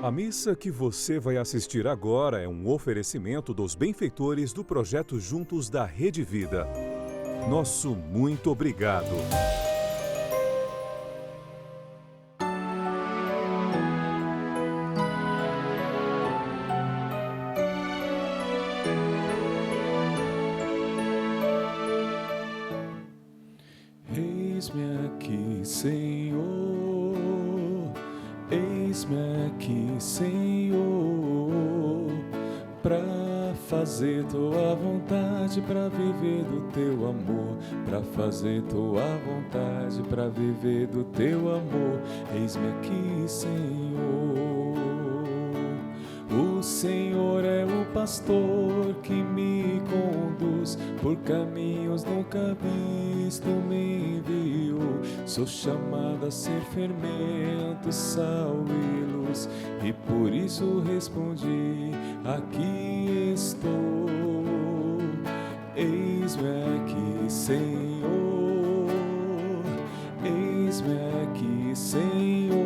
A missa que você vai assistir agora é um oferecimento dos benfeitores do projeto Juntos da Rede Vida. Nosso muito obrigado. Eis-me aqui, Senhor, eis-me aqui, Senhor, para fazer tua vontade, para viver do teu amor, para fazer tua vontade, para viver do teu amor. Eis-me aqui, Senhor. O Senhor é o pastor que me conduz por caminhos nunca visto, me enviou. Sou chamado a ser fermento, sal e luz, e por isso respondi: aqui estou. Eis-me aqui, Senhor, eis-me aqui, Senhor,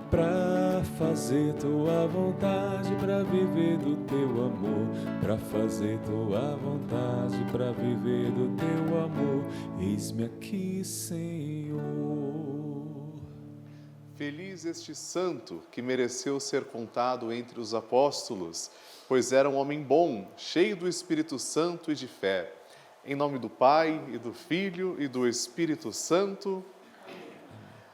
para fazer tua vontade, para viver do teu amor, para fazer tua vontade, para viver do teu amor. Eis-me aqui, Senhor. Feliz este santo que mereceu ser contado entre os apóstolos, pois era um homem bom, cheio do Espírito Santo e de fé. Em nome do Pai, e do Filho, e do Espírito Santo.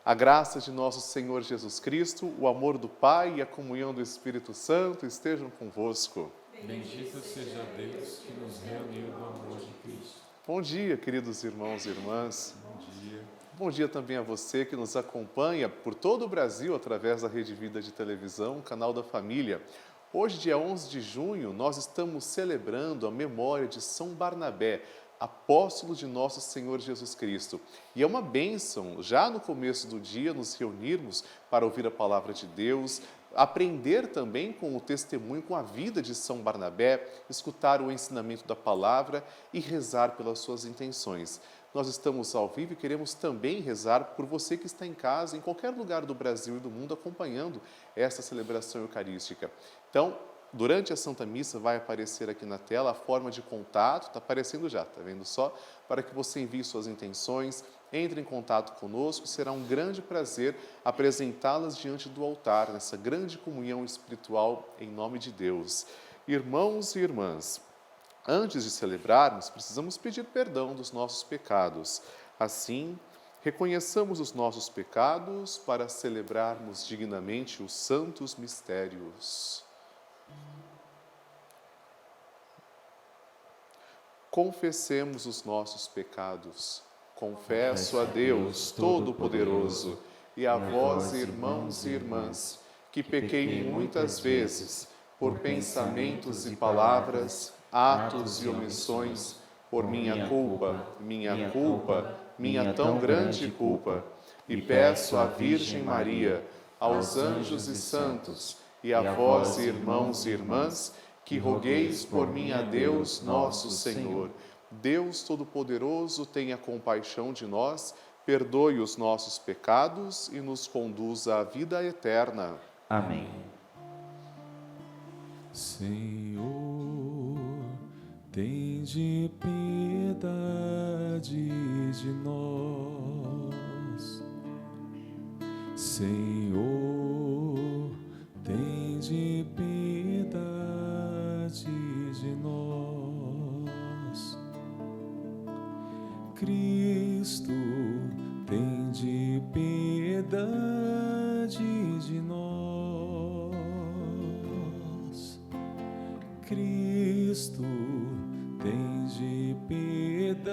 A graça de nosso Senhor Jesus Cristo, o amor do Pai e a comunhão do Espírito Santo estejam convosco. Bendito seja Deus que nos reuniu no amor de Cristo. Bom dia, queridos irmãos e irmãs. Bom dia. Bom dia também a você que nos acompanha por todo o Brasil através da Rede Vida de Televisão, canal da família. Hoje, dia 11 de junho, nós estamos celebrando a memória de São Barnabé, apóstolo de nosso Senhor Jesus Cristo. E é uma bênção, já no começo do dia, nos reunirmos para ouvir a palavra de Deus, aprender também com o testemunho, com a vida de São Barnabé, escutar o ensinamento da palavra e rezar pelas suas intenções. Nós estamos ao vivo e queremos também rezar por você que está em casa, em qualquer lugar do Brasil e do mundo, acompanhando esta celebração eucarística. Então, durante a Santa Missa vai aparecer aqui na tela a forma de contato, está aparecendo já, está vendo só? Para que você envie suas intenções, entre em contato conosco, será um grande prazer apresentá-las diante do altar, nessa grande comunhão espiritual em nome de Deus. Irmãos e irmãs, antes de celebrarmos, precisamos pedir perdão dos nossos pecados. Assim, reconheçamos os nossos pecados para celebrarmos dignamente os santos mistérios. Confessemos os nossos pecados. Confesso a Deus Todo-Poderoso e a vós, irmãos e irmãs, que pequei muitas vezes por pensamentos e palavras, atos e omissões, por minha culpa, minha tão grande culpa. E peço à Virgem Maria, aos anjos e santos, e a vós, irmãos e irmãs, que rogueis por mim a Deus nosso Senhor. Deus Todo-Poderoso, tenha compaixão de nós, perdoe os nossos pecados e nos conduza à vida eterna. Amém. Senhor, tende piedade de nós. Senhor, tende piedade de nós. Cristo, tende piedade de nós. Cristo, tende piedade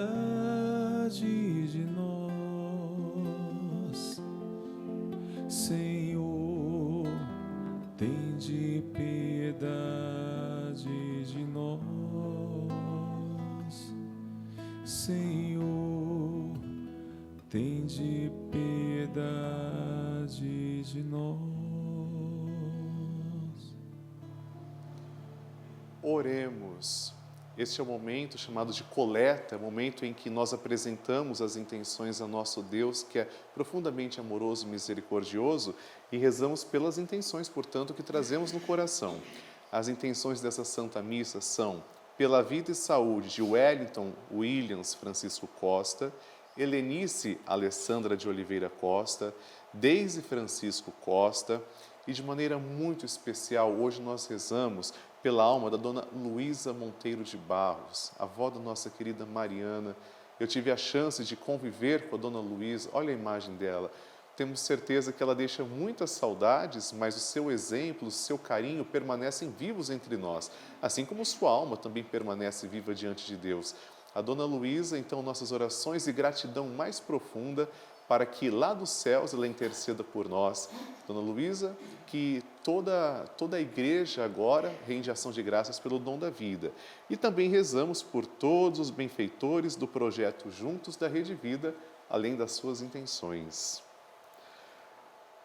de nós. Senhor, tende piedade de nós. Senhor, tende piedade de nós. Oremos. Este é o momento chamado de coleta, é o momento em que nós apresentamos as intenções a nosso Deus, que é profundamente amoroso e misericordioso, e rezamos pelas intenções, portanto, que trazemos no coração. As intenções dessa Santa Missa são pela vida e saúde de Wellington Williams Francisco Costa, Helenice Alessandra de Oliveira Costa, Deise Francisco Costa, e de maneira muito especial, hoje nós rezamos pela alma da dona Luísa Monteiro de Barros, avó da nossa querida Mariana. Eu tive a chance de conviver com a dona Luísa, olha a imagem dela. Temos certeza que ela deixa muitas saudades, mas o seu exemplo, o seu carinho permanecem vivos entre nós, assim como sua alma também permanece viva diante de Deus. A dona Luísa, então, nossas orações e gratidão mais profunda para que lá dos céus ela interceda por nós. Dona Luísa, que toda a igreja agora rende ação de graças pelo dom da vida. E também rezamos por todos os benfeitores do projeto Juntos da Rede Vida, além das suas intenções.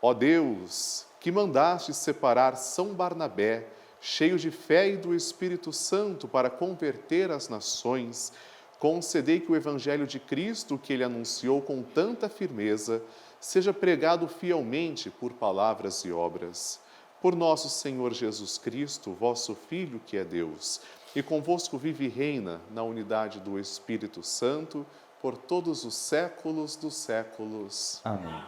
Ó Deus, que mandaste separar São Barnabé, cheio de fé e do Espírito Santo, para converter as nações, concedei que o Evangelho de Cristo, que ele anunciou com tanta firmeza, seja pregado fielmente por palavras e obras. Por nosso Senhor Jesus Cristo, vosso Filho, que é Deus, e convosco vive e reina na unidade do Espírito Santo, por todos os séculos dos séculos. Amém.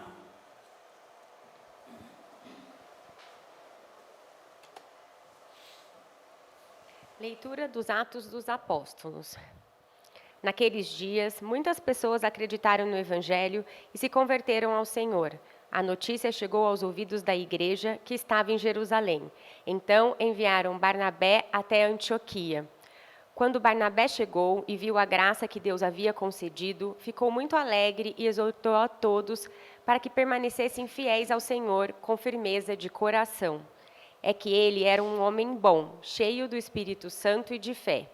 Leitura dos Atos dos Apóstolos. Naqueles dias, muitas pessoas acreditaram no Evangelho e se converteram ao Senhor. A notícia chegou aos ouvidos da igreja que estava em Jerusalém. Então enviaram Barnabé até Antioquia. Quando Barnabé chegou e viu a graça que Deus havia concedido, ficou muito alegre e exortou a todos para que permanecessem fiéis ao Senhor com firmeza de coração. É que ele era um homem bom, cheio do Espírito Santo e de fé.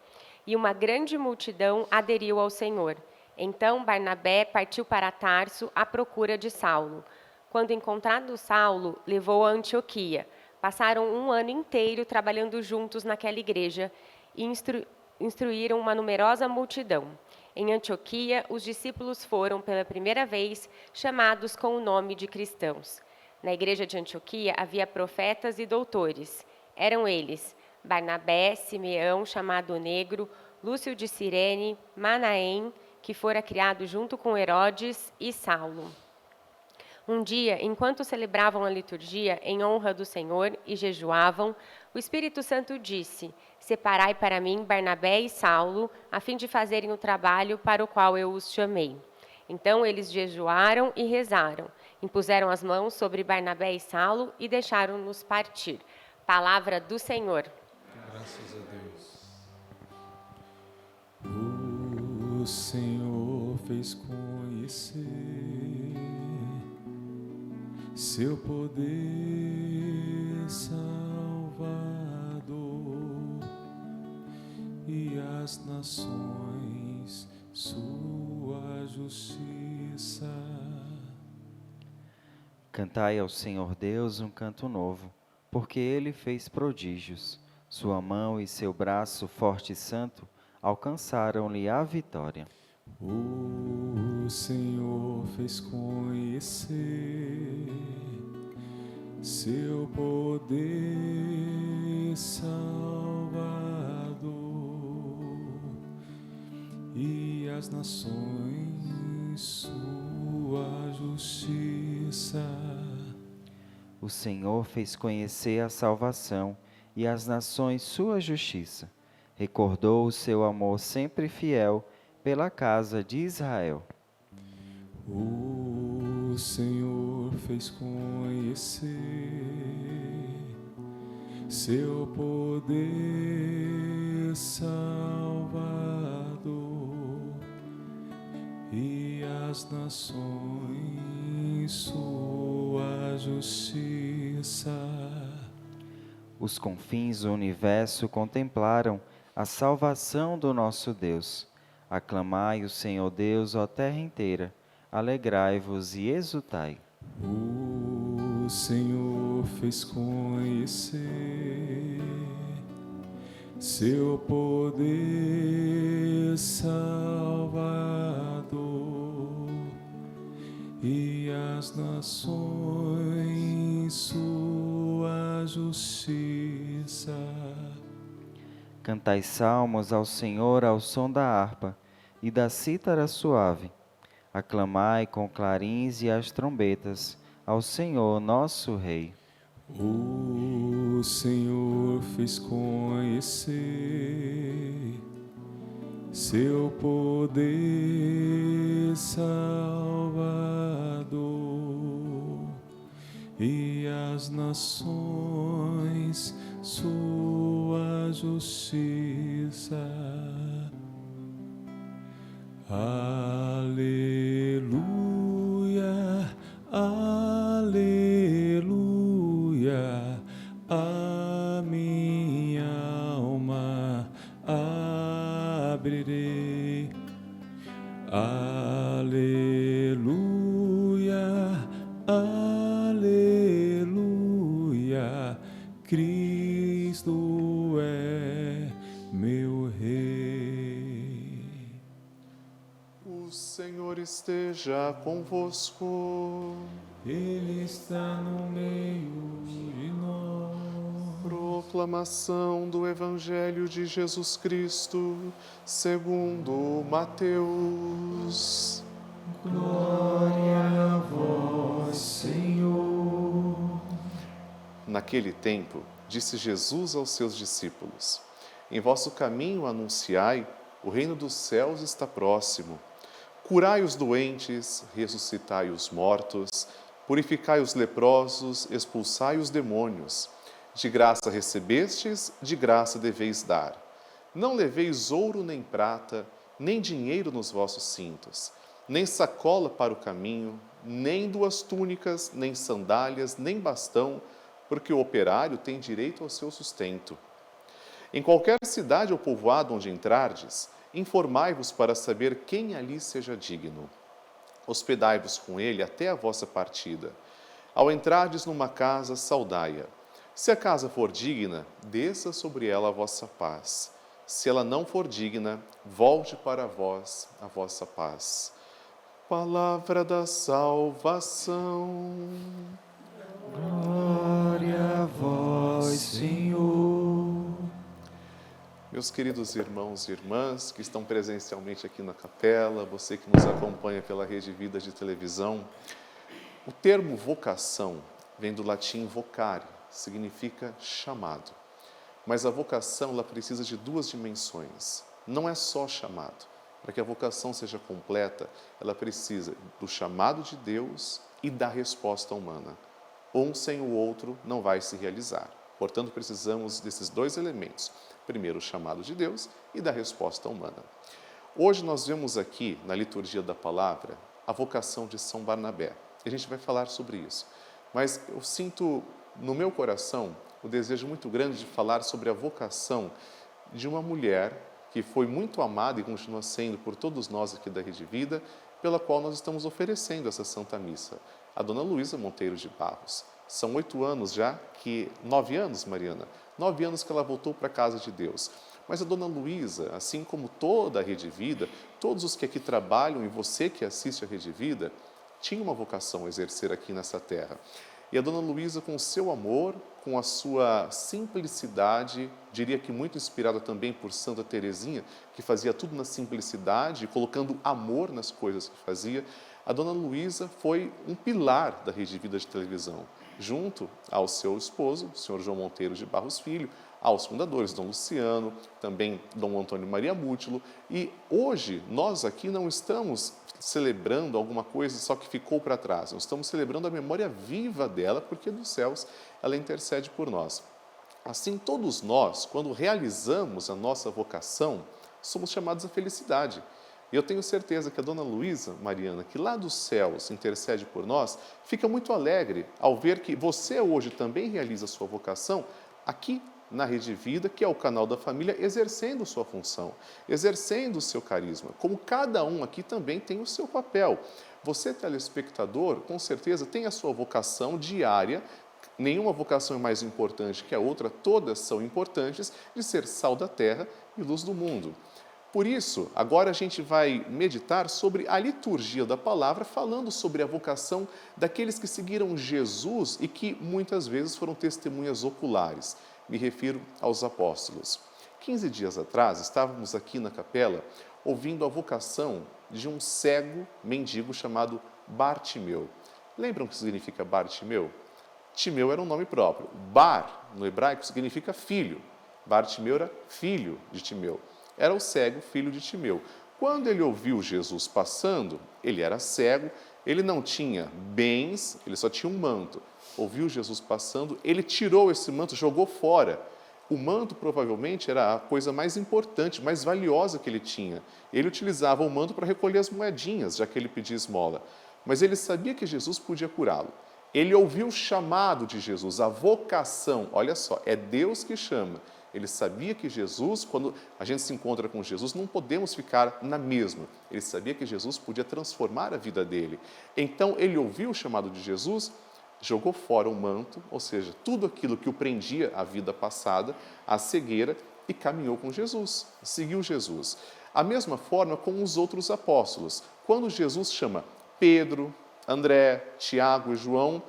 E uma grande multidão aderiu ao Senhor. Então Barnabé partiu para Tarso à procura de Saulo. Quando encontrado Saulo, levou-o a Antioquia. Passaram um ano inteiro trabalhando juntos naquela igreja e instruíram uma numerosa multidão. Em Antioquia, os discípulos foram, pela primeira vez, chamados com o nome de cristãos. Na igreja de Antioquia havia profetas e doutores. Eram eles Barnabé, Simeão, chamado Negro, Lúcio de Cirene, Manaém, que fora criado junto com Herodes, e Saulo. Um dia, enquanto celebravam a liturgia em honra do Senhor e jejuavam, o Espírito Santo disse: Separai para mim Barnabé e Saulo, a fim de fazerem o trabalho para o qual eu os chamei. Então eles jejuaram e rezaram, impuseram as mãos sobre Barnabé e Saulo e deixaram-nos partir. Palavra do Senhor. Graças a Deus. O Senhor fez conhecer seu poder salvador e as nações sua justiça. Cantai ao Senhor Deus um canto novo, porque Ele fez prodígios. Sua mão e seu braço forte e santo alcançaram-lhe a vitória. O Senhor fez conhecer seu poder salvador e as nações sua justiça. O Senhor fez conhecer a salvação e as nações sua justiça. Recordou o seu amor sempre fiel pela casa de Israel. O Senhor fez conhecer seu poder salvador e as nações sua justiça. Os confins do universo contemplaram a salvação do nosso Deus. Aclamai o Senhor Deus, ó terra inteira, alegrai-vos e exultai. O Senhor fez conhecer seu poder salvador, e as nações sua justiça. Cantai salmos ao Senhor ao som da harpa e da cítara suave. Aclamai com clarins e as trombetas ao Senhor nosso Rei. O Senhor fez conhecer seu poder salvador, e as nações sua justiça. Aleluia, aleluia, a minha alma abrirei. Aleluia, aleluia, Cristo é meu Rei. O Senhor esteja convosco. Ele está no meio de nós. Proclamação do Evangelho de Jesus Cristo, segundo Mateus. Glória a vós, Senhor. Naquele tempo, disse Jesus aos seus discípulos: Em vosso caminho anunciai, o reino dos céus está próximo. Curai os doentes, ressuscitai os mortos, purificai os leprosos, expulsai os demônios. De graça recebestes, de graça deveis dar. Não leveis ouro nem prata, nem dinheiro nos vossos cintos, nem sacola para o caminho, nem 2 túnicas, nem sandálias, nem bastão, porque o operário tem direito ao seu sustento. Em qualquer cidade ou povoado onde entrardes, informai-vos para saber quem ali seja digno. Hospedai-vos com ele até a vossa partida. Ao entrardes numa casa, saudai-a. Se a casa for digna, desça sobre ela a vossa paz. Se ela não for digna, volte para vós a vossa paz. Palavra da salvação. Glória a vós, Senhor. Meus queridos irmãos e irmãs que estão presencialmente aqui na capela, você que nos acompanha pela Rede Vida de televisão, o termo vocação vem do latim vocare, significa chamado. Mas a vocação ela precisa de 2 dimensões. Não é só chamado. Para que a vocação seja completa, ela precisa do chamado de Deus e da resposta humana. Um sem o outro não vai se realizar. Portanto, precisamos desses 2 elementos. Primeiro, o chamado de Deus e da resposta humana. Hoje nós vemos aqui, na liturgia da palavra, a vocação de São Barnabé. E a gente vai falar sobre isso. Mas eu sinto no meu coração o desejo muito grande de falar sobre a vocação de uma mulher que foi muito amada e continua sendo por todos nós aqui da Rede Vida, pela qual nós estamos oferecendo essa Santa Missa, a Dona Luísa Monteiro de Barros. São 8 anos já, 9 anos, Mariana, 9 anos que ela voltou para a casa de Deus. Mas a Dona Luísa, assim como toda a Rede Vida, todos os que aqui trabalham e você que assiste a Rede Vida, tinha uma vocação a exercer aqui nessa terra. E a Dona Luísa, com o seu amor, com a sua simplicidade, diria que muito inspirada também por Santa Teresinha, que fazia tudo na simplicidade, colocando amor nas coisas que fazia, a Dona Luísa foi um pilar da Rede Vida de televisão, junto ao seu esposo, o Sr. João Monteiro de Barros Filho, aos fundadores, Dom Luciano, também Dom Antônio Maria Mútilo. E hoje nós aqui não estamos celebrando alguma coisa só que ficou para trás, nós estamos celebrando a memória viva dela, porque dos céus ela intercede por nós. Assim, todos nós, quando realizamos a nossa vocação, somos chamados à felicidade. E eu tenho certeza que a Dona Luísa, Mariana, que lá dos céus intercede por nós, fica muito alegre ao ver que você hoje também realiza a sua vocação aqui na Rede Vida, que é o canal da família, exercendo sua função, exercendo o seu carisma, como cada um aqui também tem o seu papel. Você, telespectador, com certeza tem a sua vocação diária Nenhuma vocação é mais importante que a outra, todas são importantes de ser sal da terra e luz do mundo. Por isso, agora a gente vai meditar sobre a liturgia da palavra, falando sobre a vocação daqueles que seguiram Jesus e que muitas vezes foram testemunhas oculares. Me refiro aos apóstolos. 15 dias atrás, estávamos aqui na capela ouvindo a vocação de um cego mendigo chamado Bartimeu. Lembram o que significa Bartimeu? Timeu era um nome próprio. Bar, no hebraico, significa filho. Bartimeu era filho de Timeu. Era o cego, filho de Timeu. Quando ele ouviu Jesus passando, ele era cego, ele não tinha bens, ele só tinha um manto. Ouviu Jesus passando, ele tirou esse manto, jogou fora. O manto provavelmente era a coisa mais importante, mais valiosa que ele tinha. Ele utilizava o manto para recolher as moedinhas, já que ele pedia esmola. Mas ele sabia que Jesus podia curá-lo. Ele ouviu o chamado de Jesus, a vocação. Olha só, é Deus que chama. Ele sabia que Jesus, quando a gente se encontra com Jesus, não podemos ficar na mesma. Ele sabia que Jesus podia transformar a vida dele. Então, ele ouviu o chamado de Jesus, jogou fora o manto, ou seja, tudo aquilo que o prendia à vida passada, à cegueira, e caminhou com Jesus, seguiu Jesus. A mesma forma com os outros apóstolos. Quando Jesus chama Pedro, André, Tiago e João,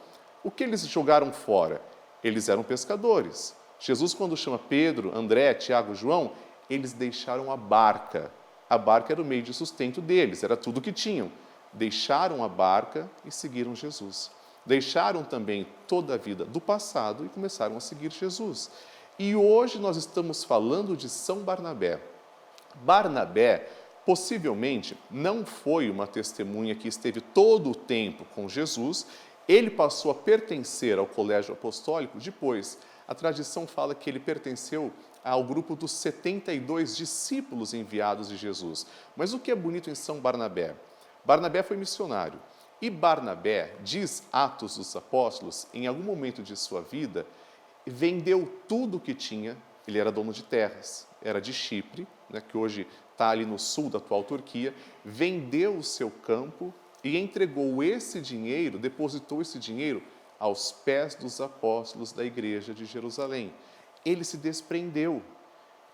o que eles jogaram fora? Eles eram pescadores. Jesus, quando chama Pedro, André, Tiago e João, eles deixaram a barca. A barca era o meio de sustento deles, era tudo que tinham. Deixaram a barca e seguiram Jesus. Deixaram também toda a vida do passado e começaram a seguir Jesus. E hoje nós estamos falando de São Barnabé. Barnabé, possivelmente, não foi uma testemunha que esteve todo o tempo com Jesus. Ele passou a pertencer ao colégio apostólico depois. A tradição fala que ele pertenceu ao grupo dos 72 discípulos enviados de Jesus. Mas o que é bonito em São Barnabé? Barnabé foi missionário. E Barnabé, diz Atos dos Apóstolos, em algum momento de sua vida, vendeu tudo o que tinha. Ele era dono de terras, era de Chipre, que hoje está ali no sul da atual Turquia, vendeu o seu campo e entregou esse dinheiro, depositou esse dinheiro aos pés dos apóstolos da igreja de Jerusalém. Ele se desprendeu.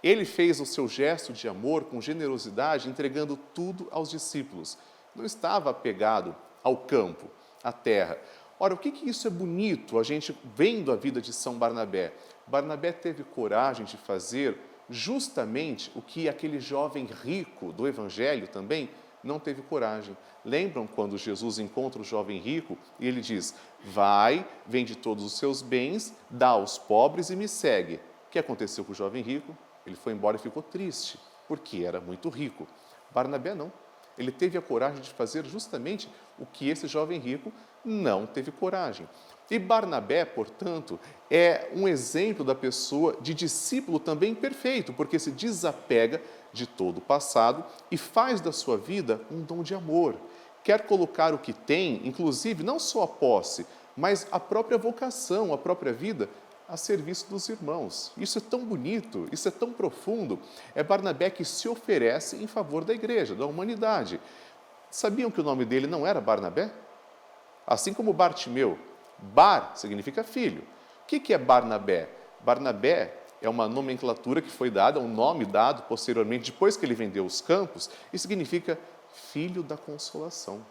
Ele fez o seu gesto de amor com generosidade, entregando tudo aos discípulos. Não estava apegado ao campo, à terra. Ora, o que isso é bonito, a gente vendo a vida de São Barnabé? Barnabé teve coragem de fazer justamente o que aquele jovem rico do Evangelho também não teve coragem. Lembram quando Jesus encontra o jovem rico e ele diz: vai, vende todos os seus bens, dá aos pobres e me segue. O que aconteceu com o jovem rico? Ele foi embora e ficou triste, porque era muito rico. Barnabé não. Ele teve a coragem de fazer justamente o que esse jovem rico não teve coragem. E Barnabé, portanto, é um exemplo da pessoa de discípulo também perfeito, porque se desapega de todo o passado e faz da sua vida um dom de amor. Quer colocar o que tem, inclusive não só a posse, mas a própria vocação, a própria vida, a serviço dos irmãos. Isso é tão bonito, isso é tão profundo. É Barnabé que se oferece em favor da igreja, da humanidade. Sabiam que o nome dele não era Barnabé? Assim como Bartimeu. Bar significa filho. O que é Barnabé? Barnabé é uma nomenclatura que foi dada, um nome dado posteriormente, depois que ele vendeu os campos, e significa filho da consolação.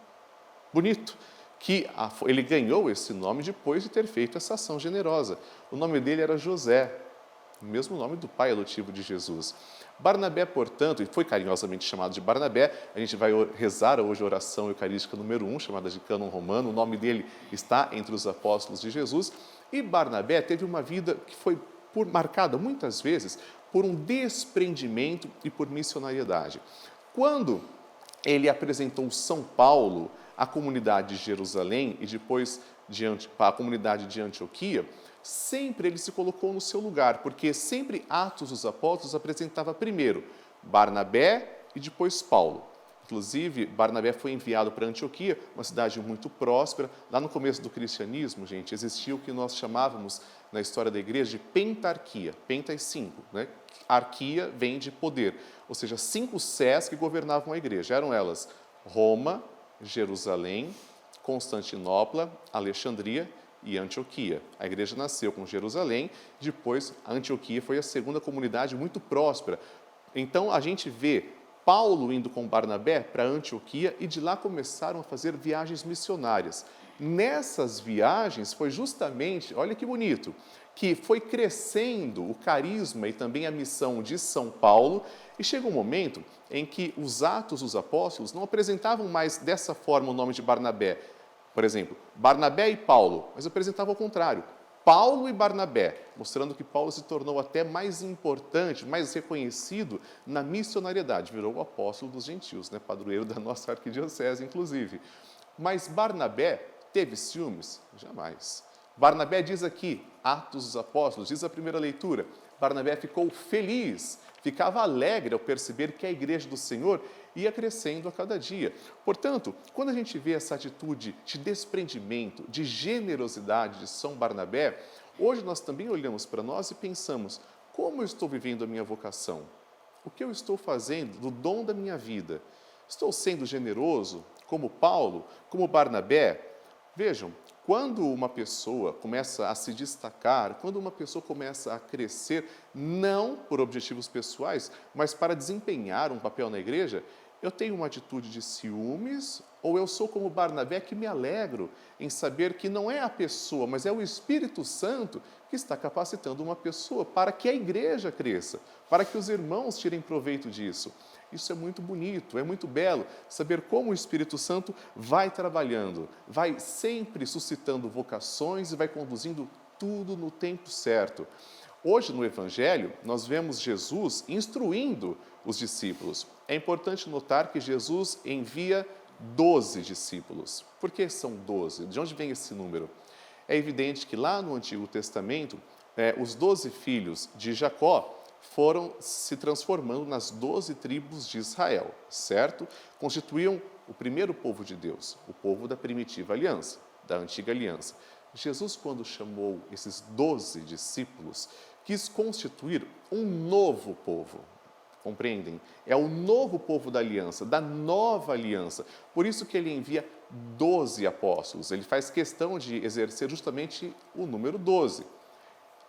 Bonito. Que ele ganhou esse nome depois de ter feito essa ação generosa. O nome dele era José, o mesmo nome do pai adotivo de Jesus. Barnabé, portanto, e foi carinhosamente chamado de Barnabé, a gente vai rezar hoje a oração eucarística número 1, chamada de Cânon Romano, o nome dele está entre os apóstolos de Jesus, e Barnabé teve uma vida que foi marcada muitas vezes por um desprendimento e por missionariedade. Quando ele apresentou São Paulo à comunidade de Jerusalém e depois à comunidade de Antioquia, sempre ele se colocou no seu lugar, porque sempre Atos dos Apóstolos apresentava primeiro Barnabé e depois Paulo. Inclusive, Barnabé foi enviado para Antioquia, uma cidade muito próspera. Lá no começo do cristianismo, gente, existia o que nós chamávamos na história da igreja de pentarquia. Penta é 5, né? Arquia vem de poder, ou seja, 5 sés que governavam a igreja. Eram elas Roma, Jerusalém, Constantinopla, Alexandria e Antioquia. A igreja nasceu com Jerusalém, depois a Antioquia foi a segunda comunidade muito próspera. Então a gente vê Paulo indo com Barnabé para Antioquia e de lá começaram a fazer viagens missionárias. Nessas viagens foi justamente, olha que bonito, que foi crescendo o carisma e também a missão de São Paulo, e chegou um momento em que os Atos dos Apóstolos não apresentavam mais dessa forma o nome de Barnabé. Por exemplo, Barnabé e Paulo, mas apresentavam ao contrário, Paulo e Barnabé, mostrando que Paulo se tornou até mais importante, mais reconhecido na missionariedade, virou o apóstolo dos gentios, né? Padroeiro da nossa arquidiocese, inclusive. Mas Barnabé teve ciúmes? Jamais. Barnabé diz aqui, Atos dos Apóstolos, diz a primeira leitura, Barnabé ficou feliz, ficava alegre ao perceber que a igreja do Senhor ia crescendo a cada dia. Portanto, quando a gente vê essa atitude de desprendimento, de generosidade de São Barnabé, hoje nós também olhamos para nós e pensamos, como eu estou vivendo a minha vocação? O que eu estou fazendo do dom da minha vida? Estou sendo generoso, como Paulo, como Barnabé? Vejam, quando uma pessoa começa a se destacar, quando uma pessoa começa a crescer, não por objetivos pessoais, mas para desempenhar um papel na igreja, eu tenho uma atitude de ciúmes ou eu sou como Barnabé que me alegro em saber que não é a pessoa, mas é o Espírito Santo que está capacitando uma pessoa para que a igreja cresça, para que os irmãos tirem proveito disso. Isso é muito bonito, é muito belo, saber como o Espírito Santo vai trabalhando, vai sempre suscitando vocações e vai conduzindo tudo no tempo certo. Hoje, no Evangelho, nós vemos Jesus instruindo os discípulos. É importante notar que Jesus envia 12 discípulos. Por que são 12? De onde vem esse número? É evidente que lá no Antigo Testamento, os 12 filhos de Jacó foram se transformando nas 12 tribos de Israel, certo? Constituíam o primeiro povo de Deus, o povo da primitiva aliança, da antiga aliança. Jesus, quando chamou esses 12 discípulos, quis constituir um novo povo, compreendem? É o novo povo da aliança, da nova aliança. Por isso que ele envia 12 apóstolos, ele faz questão de exercer justamente o número 12.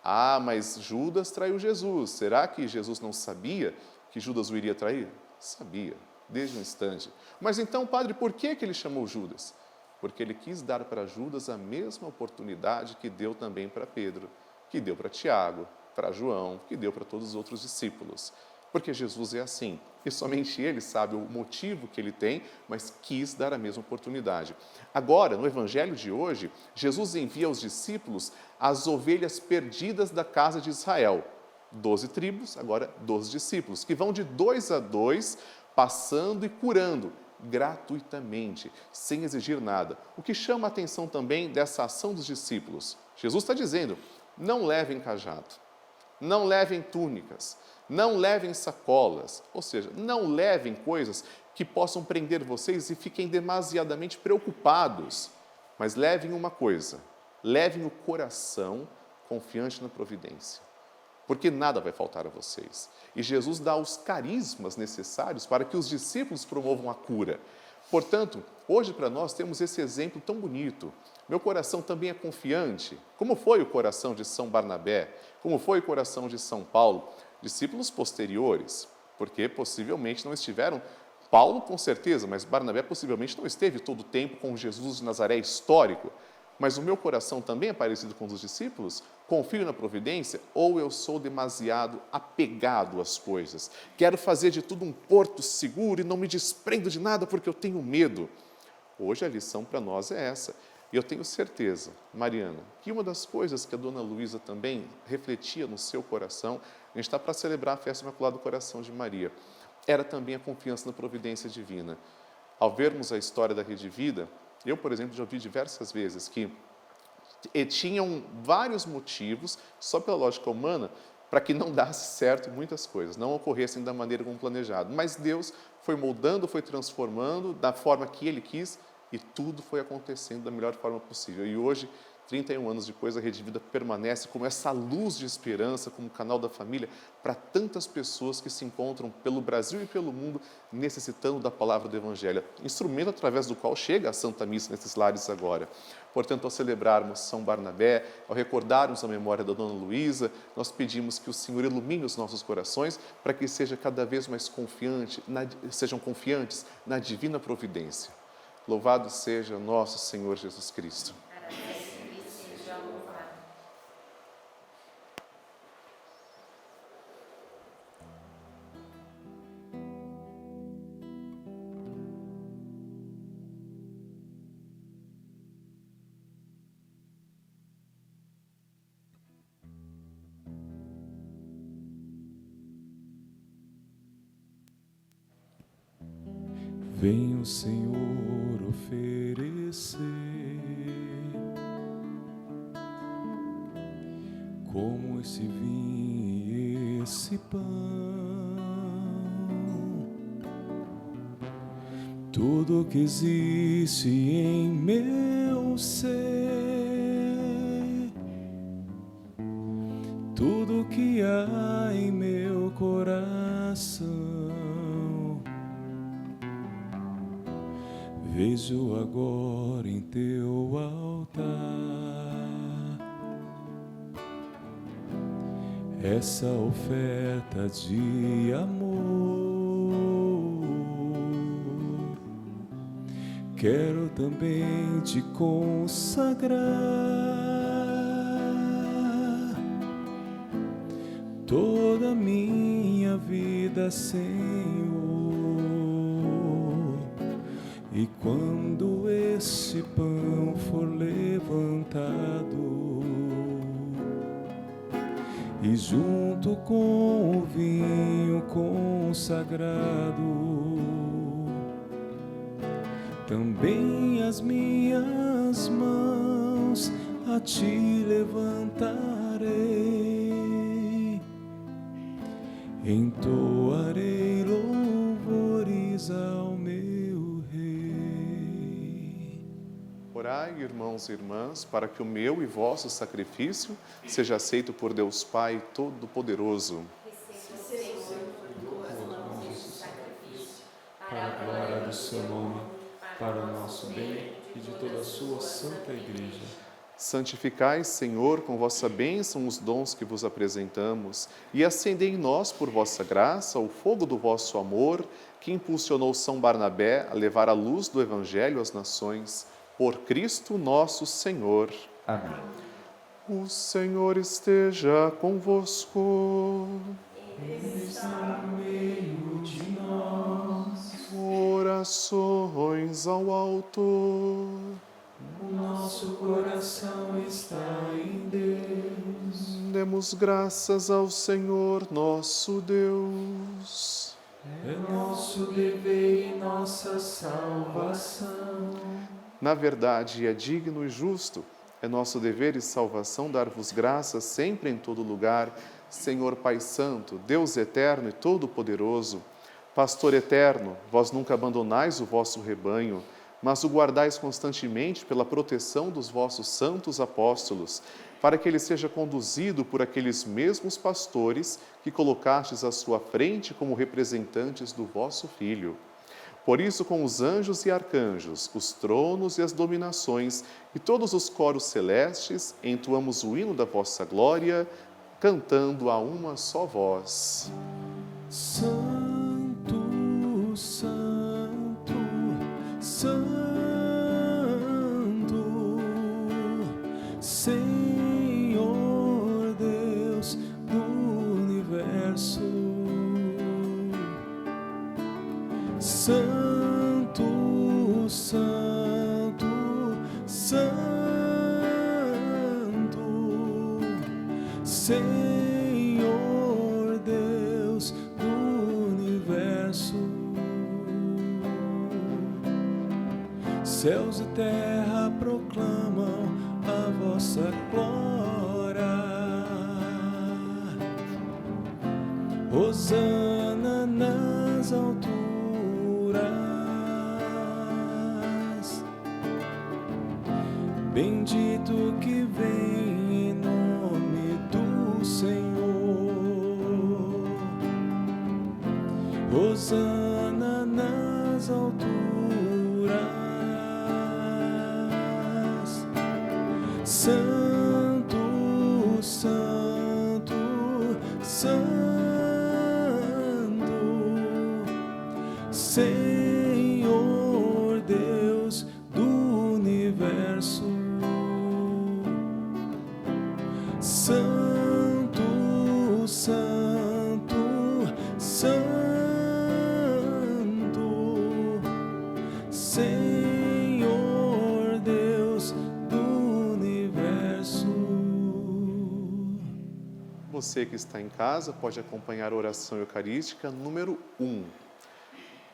Ah, mas Judas traiu Jesus. Será que Jesus não sabia que Judas o iria trair? Sabia, desde o instante. Mas então, padre, por que ele chamou Judas? Porque ele quis dar para Judas a mesma oportunidade que deu também para Pedro, que deu para Tiago, para João, que deu para todos os outros discípulos. Porque Jesus é assim, e somente ele sabe o motivo que ele tem, mas quis dar a mesma oportunidade. Agora, no Evangelho de hoje, Jesus envia aos discípulos as ovelhas perdidas da casa de Israel. 12 tribos, agora 12 discípulos, que vão de 2 a 2, passando e curando gratuitamente, sem exigir nada. O que chama a atenção também dessa ação dos discípulos? Jesus está dizendo, não levem cajado, não levem túnicas, não levem sacolas, ou seja, não levem coisas que possam prender vocês e fiquem demasiadamente preocupados, mas levem uma coisa, levem o coração confiante na providência, porque nada vai faltar a vocês. E Jesus dá os carismas necessários para que os discípulos promovam a cura. Portanto, hoje para nós temos esse exemplo tão bonito. Meu coração também é confiante, como foi o coração de São Barnabé, como foi o coração de São Paulo, discípulos posteriores, porque possivelmente não estiveram, Paulo com certeza, mas Barnabé possivelmente não esteve todo o tempo com Jesus de Nazaré histórico, mas o meu coração também é parecido com os dos discípulos? Confio na providência ou eu sou demasiado apegado às coisas? Quero fazer de tudo um porto seguro e não me desprendo de nada porque eu tenho medo. Hoje a lição para nós é essa. E eu tenho certeza, Mariana, que uma das coisas que a dona Luísa também refletia no seu coração, a gente está para celebrar a festa Imaculada do Coração de Maria, era também a confiança na providência divina. Ao vermos a história da Rede Vida, eu, por exemplo, já ouvi diversas vezes que tinham vários motivos, só pela lógica humana, para que não desse certo muitas coisas, não ocorressem da maneira como planejado. Mas Deus foi moldando, foi transformando da forma que Ele quis, e tudo foi acontecendo da melhor forma possível. E hoje 31 anos depois, a Rede Vida permanece como essa luz de esperança, como canal da família, para tantas pessoas que se encontram pelo Brasil e pelo mundo necessitando da palavra do Evangelho, instrumento através do qual chega a Santa Missa nesses lares agora. Portanto, ao celebrarmos São Barnabé, ao recordarmos a memória da Dona Luísa, nós pedimos que o Senhor ilumine os nossos corações para que seja cada vez mais sejam confiantes na divina providência. Louvado seja nosso Senhor Jesus Cristo. Vem o Senhor oferecer como esse vinho e esse pão, tudo que existe em meu ser, tudo que há em meu coração. Vejo agora em teu altar essa oferta de amor. Quero também te consagrar toda a minha vida, Senhor. E quando esse pão for levantado e junto com o vinho consagrado, também as minhas mãos a ti levantarei, entoarei louvores ao meu Rei. Orai, irmãos e irmãs, para que o meu e vosso sacrifício seja aceito por Deus Pai Todo-Poderoso. Para a glória do seu nome, para o nosso bem e de toda a sua santa Igreja. Santificai, Senhor, com vossa bênção os dons que vos apresentamos e acendei em nós, por vossa graça, o fogo do vosso amor, que impulsionou São Barnabé a levar a luz do Evangelho às nações. Por Cristo nosso Senhor. Amém. O Senhor esteja convosco. Ele está no meio de nós. Orações ao Autor. O nosso coração está em Deus. Demos graças ao Senhor nosso Deus. É nosso dever e nossa salvação. Na verdade, é digno e justo, é nosso dever e salvação dar-vos graças sempre em todo lugar, Senhor Pai Santo, Deus eterno e todo-poderoso. Pastor eterno, vós nunca abandonais o vosso rebanho, mas o guardais constantemente pela proteção dos vossos santos apóstolos, para que ele seja conduzido por aqueles mesmos pastores que colocastes à sua frente como representantes do vosso Filho. Por isso, com os anjos e arcanjos, os tronos e as dominações e todos os coros celestes, entoamos o hino da vossa glória, cantando a uma só voz. Santo, Santo, Santo, Senhor Deus do universo. Santo, Santo, Santo, Senhor Deus do universo. Céus e terra proclamam a vossa glória. Hosana nas alturas. Bendito que Hosana nas alturas. Santo, Santo, Santo, Senhor Deus do universo. Santo, Santo, Santo, Senhor Deus do universo. Você que está em casa pode acompanhar a oração eucarística número 1.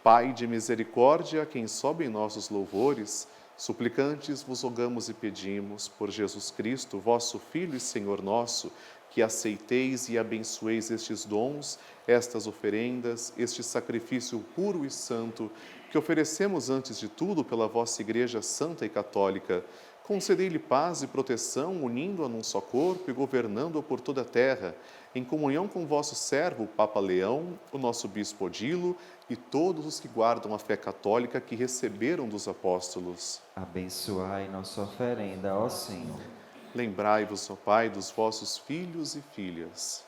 Pai de misericórdia, a quem sobem nossos louvores, suplicantes vos rogamos e pedimos, por Jesus Cristo, vosso Filho e Senhor nosso, que aceiteis e abençoeis estes dons, estas oferendas, este sacrifício puro e santo, que oferecemos antes de tudo pela vossa Igreja Santa e Católica. Concedei-lhe paz e proteção, unindo-a num só corpo e governando-a por toda a terra, em comunhão com vosso servo, o Papa Leão, o nosso Bispo Odilo e todos os que guardam a fé católica que receberam dos apóstolos. Abençoai nossa oferenda, ó Senhor. Lembrai-vos, ó Pai, dos vossos filhos e filhas.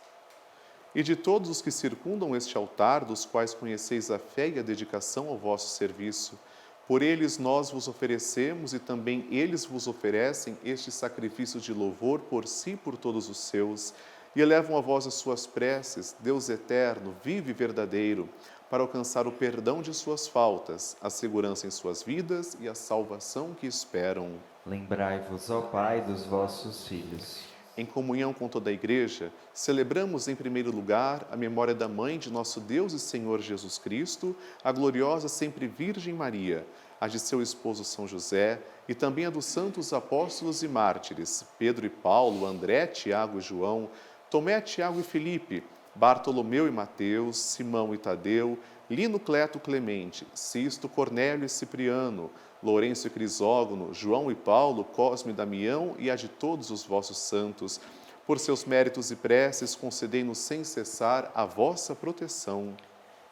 E de todos os que circundam este altar, dos quais conheceis a fé e a dedicação ao vosso serviço, por eles nós vos oferecemos e também eles vos oferecem este sacrifício de louvor por si e por todos os seus, e elevam a vós as suas preces, Deus eterno, vivo e verdadeiro, para alcançar o perdão de suas faltas, a segurança em suas vidas e a salvação que esperam. Lembrai-vos, ó Pai, dos vossos filhos. Em comunhão com toda a Igreja, celebramos em primeiro lugar a memória da Mãe de nosso Deus e Senhor Jesus Cristo, a gloriosa sempre Virgem Maria, a de seu esposo São José e também a dos santos apóstolos e mártires, Pedro e Paulo, André, Tiago e João, Tomé, Tiago e Filipe, Bartolomeu e Mateus, Simão e Tadeu, Lino, Cleto, Clemente, Sisto, Cornélio e Cipriano, Lourenço e Crisógono, João e Paulo, Cosme e Damião e a de todos os vossos santos. Por seus méritos e preces, concedei-nos sem cessar a vossa proteção.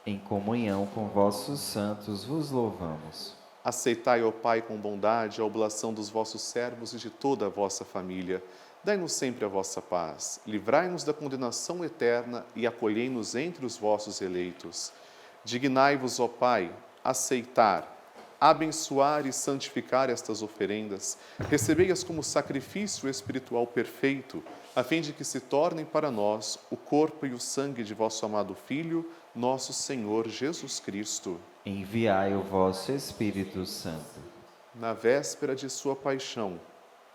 Em comunhão com vossos santos vos louvamos. Aceitai, ó Pai, com bondade a oblação dos vossos servos e de toda a vossa família. Dai-nos sempre a vossa paz, livrai-nos da condenação eterna e acolhei-nos entre os vossos eleitos. Dignai-vos, ó Pai, aceitar, abençoar e santificar estas oferendas, recebei-as como sacrifício espiritual perfeito, a fim de que se tornem para nós o corpo e o sangue de vosso amado Filho, nosso Senhor Jesus Cristo. Enviai o vosso Espírito Santo. Na véspera de sua paixão,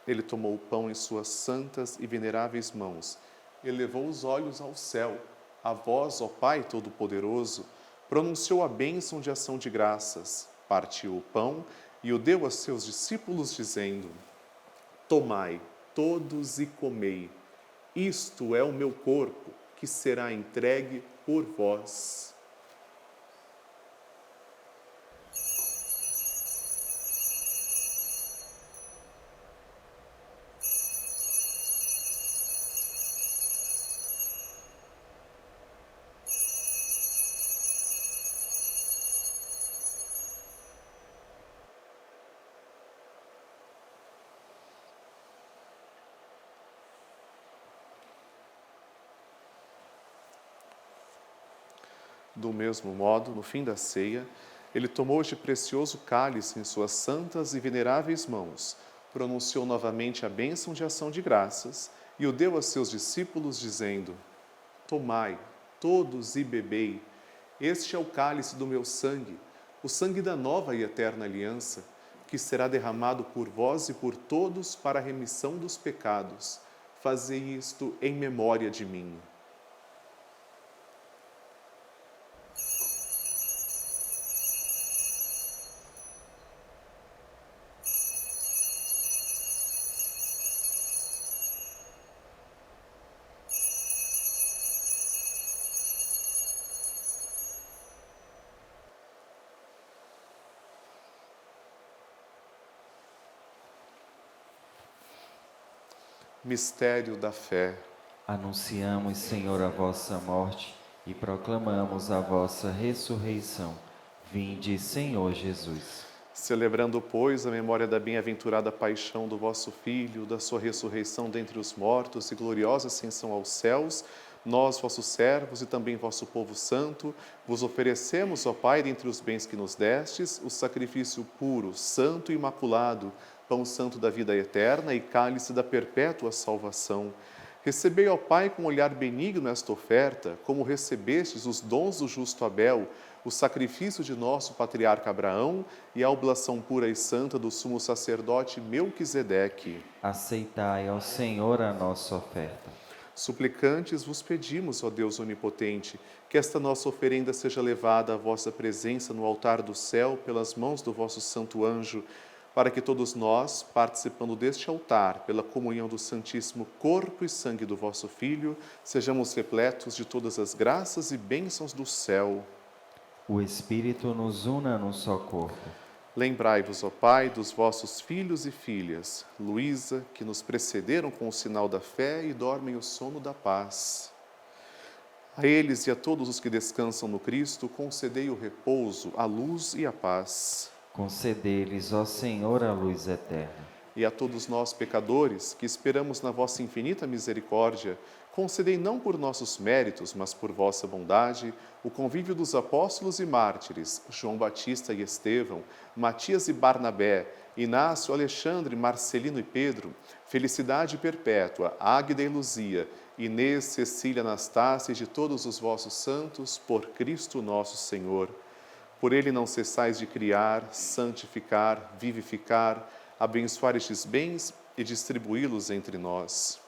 ele tomou o pão em suas santas e veneráveis mãos, elevou os olhos ao céu, a vós, ó Pai Todo-Poderoso, pronunciou a bênção de ação de graças, partiu o pão e o deu a seus discípulos, dizendo: Tomai todos e comei, isto é o meu corpo, que será entregue por vós. Do mesmo modo, no fim da ceia, ele tomou este precioso cálice em suas santas e veneráveis mãos, pronunciou novamente a bênção de ação de graças e o deu a seus discípulos, dizendo: Tomai, todos e bebei, este é o cálice do meu sangue, o sangue da nova e eterna aliança, que será derramado por vós e por todos para a remissão dos pecados. Fazei isto em memória de mim. Mistério da fé. Anunciamos, Senhor, a vossa morte e proclamamos a vossa ressurreição. Vinde, Senhor Jesus. Celebrando, pois, a memória da bem-aventurada paixão do vosso Filho, da sua ressurreição dentre os mortos e gloriosa ascensão aos céus, nós, vossos servos e também vosso povo santo, vos oferecemos, ó Pai, dentre os bens que nos destes, o sacrifício puro, santo e imaculado, pão santo da vida eterna e cálice da perpétua salvação. Recebei, ó Pai, com olhar benigno esta oferta, como recebestes os dons do justo Abel, o sacrifício de nosso patriarca Abraão e a oblação pura e santa do sumo sacerdote Melquisedeque. Aceitai, ó Senhor, a nossa oferta. Suplicantes vos pedimos, ó Deus onipotente, que esta nossa oferenda seja levada à vossa presença no altar do céu pelas mãos do vosso santo anjo, para que todos nós, participando deste altar, pela comunhão do Santíssimo Corpo e Sangue do vosso Filho, sejamos repletos de todas as graças e bênçãos do céu. O Espírito nos una num só corpo. Lembrai-vos, ó Pai, dos vossos filhos e filhas, Luísa, que nos precederam com o sinal da fé e dormem o sono da paz. A eles e a todos os que descansam no Cristo, concedei o repouso, a luz e a paz. Concedei-lhes, ó Senhor, a luz eterna. E a todos nós, pecadores, que esperamos na vossa infinita misericórdia, concedei não por nossos méritos, mas por vossa bondade, o convívio dos apóstolos e mártires, João Batista e Estevão, Matias e Barnabé, Inácio, Alexandre, Marcelino e Pedro, Felicidade Perpétua, Águida e Luzia, Inês, Cecília, Anastácia e de todos os vossos santos, por Cristo nosso Senhor. Por ele não cessais de criar, santificar, vivificar, abençoar estes bens e distribuí-los entre nós.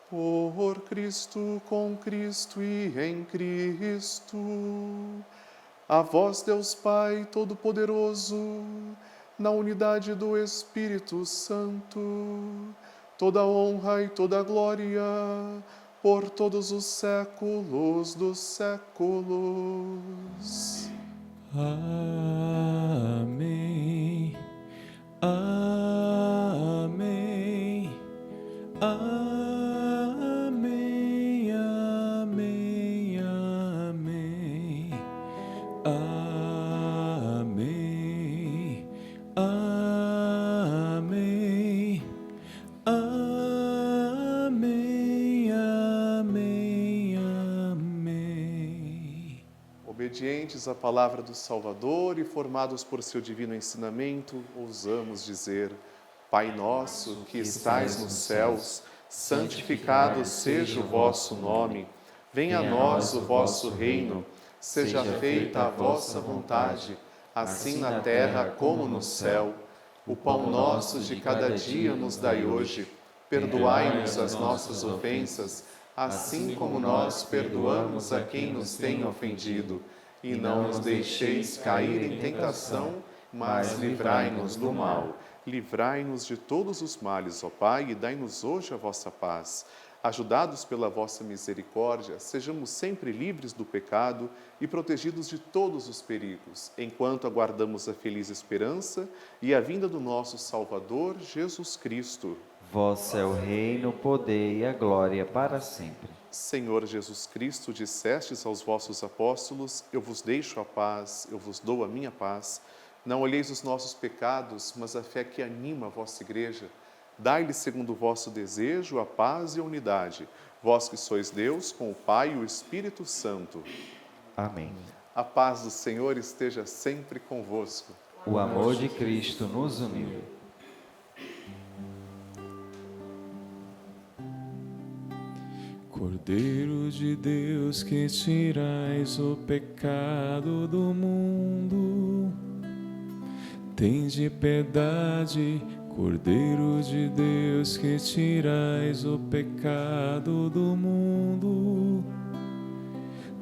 Por Cristo, com Cristo e em Cristo, a vós, Deus Pai Todo-Poderoso, na unidade do Espírito Santo, toda honra e toda glória, por todos os séculos dos séculos. Amém. Amém. Amém. Amém. Amém. Amém. Amém. Amém. Amém. Amém. Obedientes à palavra do Salvador e formados por seu divino ensinamento, ousamos dizer: Pai nosso, que estais nos céus, santificado seja o vosso nome. Venha a nós o vosso reino. Seja feita a vossa vontade, assim na terra como no céu. O pão nosso de cada dia nos dai hoje. Perdoai-nos as nossas ofensas, assim como nós perdoamos a quem nos tem ofendido. E não nos deixeis cair em tentação, mas livrai-nos do mal. Livrai-nos de todos os males, ó Pai, e dai-nos hoje a vossa paz. Ajudados pela vossa misericórdia, sejamos sempre livres do pecado e protegidos de todos os perigos, enquanto aguardamos a feliz esperança e a vinda do nosso Salvador, Jesus Cristo. Vosso é o reino, o poder e a glória para sempre. Senhor Jesus Cristo, dissestes aos vossos apóstolos: eu vos deixo a paz, eu vos dou a minha paz. Não olheis os nossos pecados, mas a fé que anima a vossa igreja. Dai-lhe, segundo o vosso desejo, a paz e a unidade. Vós que sois Deus, com o Pai e o Espírito Santo. Amém. A paz do Senhor esteja sempre convosco. O amor de Cristo nos uniu. Cordeiro de Deus, que tirais o pecado do mundo, tende piedade. Cordeiro de Deus, que tirais o pecado do mundo,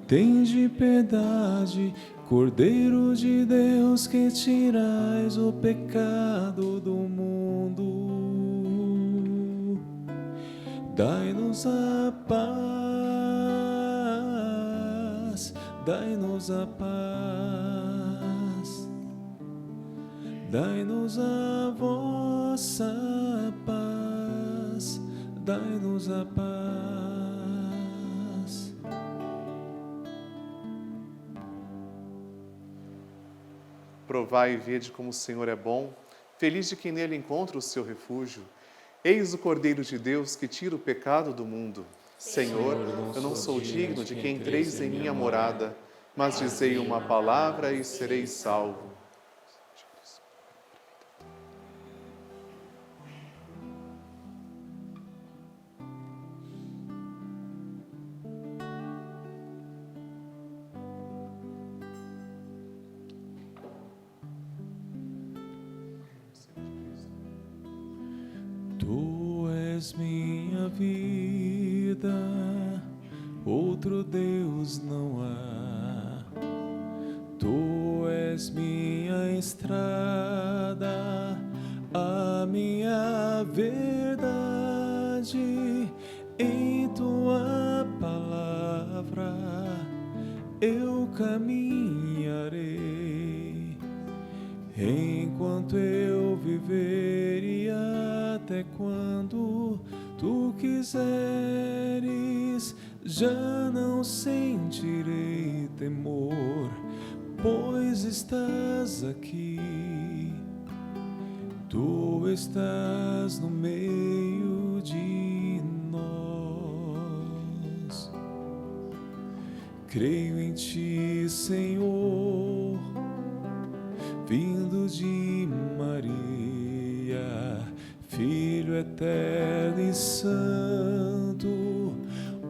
tende piedade. Cordeiro de Deus, que tirais o pecado do mundo, dai-nos a paz, dai-nos a paz, dai-nos a vossa paz, dai-nos a paz. Provai e vede como o Senhor é bom, feliz de quem nele encontra o seu refúgio. Eis o Cordeiro de Deus que tira o pecado do mundo. Senhor, eu não sou digno de que entreis em minha morada, mas dizei uma palavra e serei salvo. Tu és minha vida, outro Deus não há. Tu és minha estrada, a minha verdade. Em tua palavra eu caminharei, enquanto eu viver e até quando tu quiseres. Já não sentirei temor, pois estás aqui. Tu estás no meio de nós. Creio em ti, Senhor, vindo de Maria, Filho eterno e santo,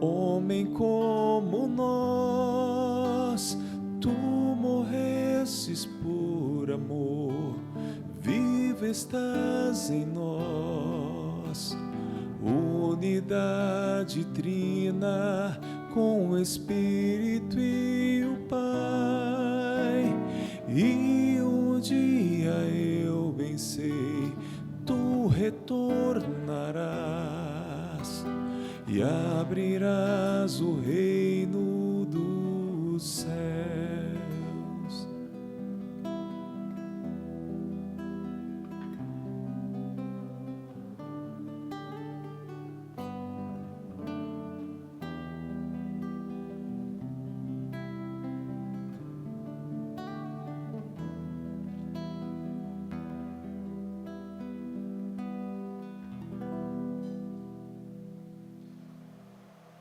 homem como nós. Tu morrestes por amor, vivo estás em nós. Unidade trina com o Espírito e o Pai. E um dia eu bem sei, tu retornarás e abrirás o reino dos céus.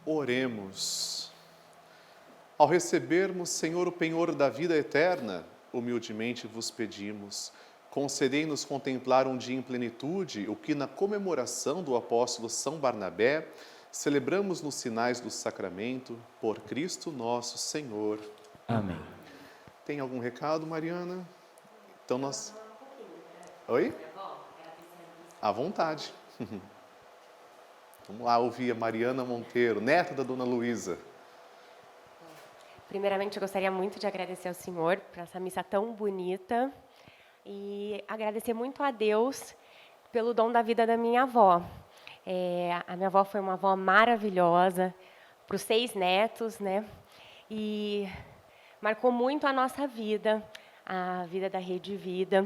Oremos. Ao recebermos, Senhor, o penhor da vida eterna, humildemente vos pedimos, concedei-nos contemplar um dia em plenitude o que na comemoração do apóstolo São Barnabé celebramos nos sinais do sacramento, por Cristo nosso Senhor. Amém. Tem algum recado, Mariana? Então nós... Oi? À vontade. Vamos lá ouvir a Mariana Monteiro, neta da Dona Luísa. Primeiramente, eu gostaria muito de agradecer ao Senhor por essa missa tão bonita e agradecer muito a Deus pelo dom da vida da minha avó. A minha avó foi uma avó maravilhosa, para os 6 netos, né? E marcou muito a nossa vida, a vida da Rede Vida.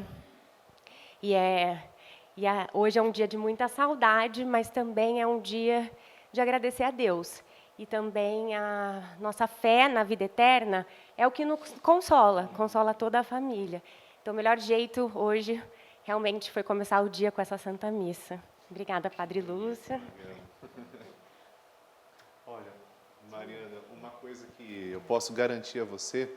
Hoje é um dia de muita saudade, mas também é um dia de agradecer a Deus. E também a nossa fé na vida eterna é o que nos consola toda a família. Então, o melhor jeito hoje realmente foi começar o dia com essa Santa Missa. Obrigada, Padre Lúcio. Olha, Mariana, uma coisa que eu posso garantir a você,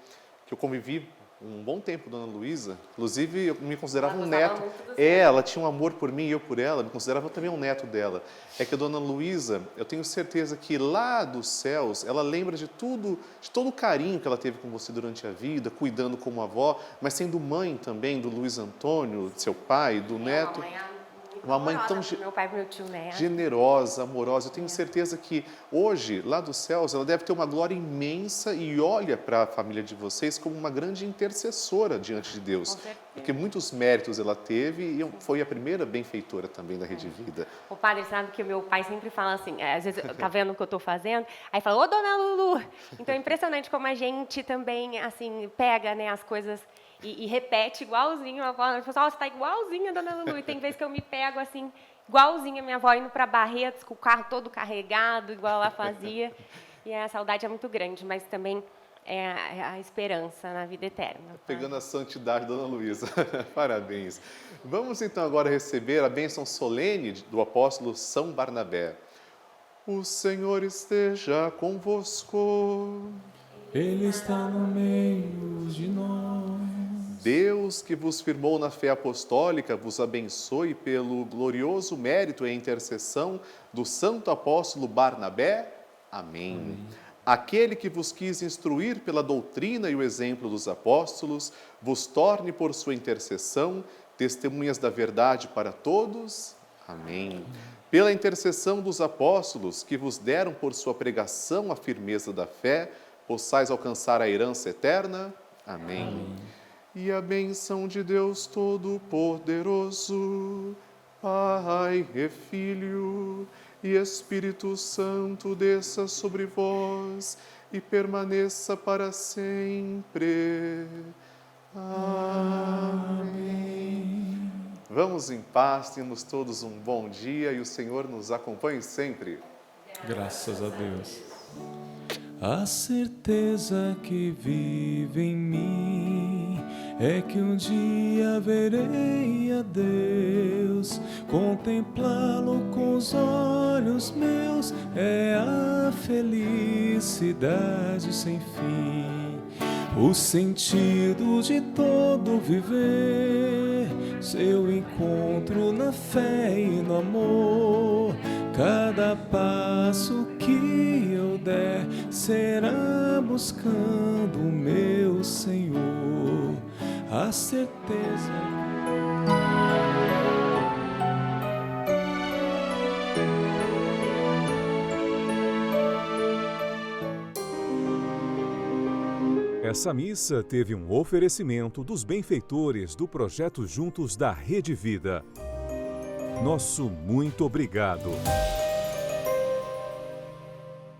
que eu convivi um bom tempo com Dona Luísa, inclusive eu me considerava um neto. Ela tinha um amor por mim e eu por ela, me considerava também um neto dela. É que a Dona Luísa, eu tenho certeza que lá dos céus, ela lembra de tudo, de todo o carinho que ela teve com você durante a vida, cuidando como avó, mas sendo mãe também do Luiz Antônio, seu pai, do neto. Uma mãe tão meu pai e meu tio Neto. Generosa, amorosa. Eu tenho certeza que hoje, lá dos céus, ela deve ter uma glória imensa e olha para a família de vocês como uma grande intercessora diante de Deus. Porque muitos méritos ela teve e foi a primeira benfeitora também da Rede Vida. O padre sabe que o meu pai sempre fala assim, às vezes tá vendo o que eu estou fazendo, aí fala, ô Dona Lulu! Então é impressionante como a gente também, assim, pega, né, as coisas e repete igualzinho. A avó, você está igualzinha, Dona Lulu. E tem vezes que eu me pego assim, igualzinha a minha avó, indo para Barretos, com o carro todo carregado, igual ela fazia. E a saudade é muito grande, mas também é a esperança na vida eterna. Pegando a santidade, Dona Luísa. Parabéns. Vamos então agora receber a bênção solene do apóstolo São Barnabé. O Senhor esteja convosco. Ele está no meio de nós. Deus, que vos firmou na fé apostólica, vos abençoe pelo glorioso mérito e intercessão do santo apóstolo Barnabé. Amém. Aquele que vos quis instruir pela doutrina e o exemplo dos apóstolos, vos torne por sua intercessão testemunhas da verdade para todos. Amém. Pela intercessão dos apóstolos, que vos deram por sua pregação a firmeza da fé, possais alcançar a herança eterna. Amém. E a bênção de Deus Todo-Poderoso, Pai e Filho e Espírito Santo, desça sobre vós e permaneça para sempre. Amém. Vamos em paz, tenhamos todos um bom dia e o Senhor nos acompanhe sempre. Graças a Deus. A certeza que vive em mim é que um dia verei a Deus, contemplá-lo com os olhos meus é a felicidade sem fim, o sentido de todo viver, seu encontro na fé e no amor. Cada passo que eu der será buscando o meu Senhor, a certeza. Essa missa teve um oferecimento dos benfeitores do projeto Juntos da Rede Vida. Nosso muito obrigado.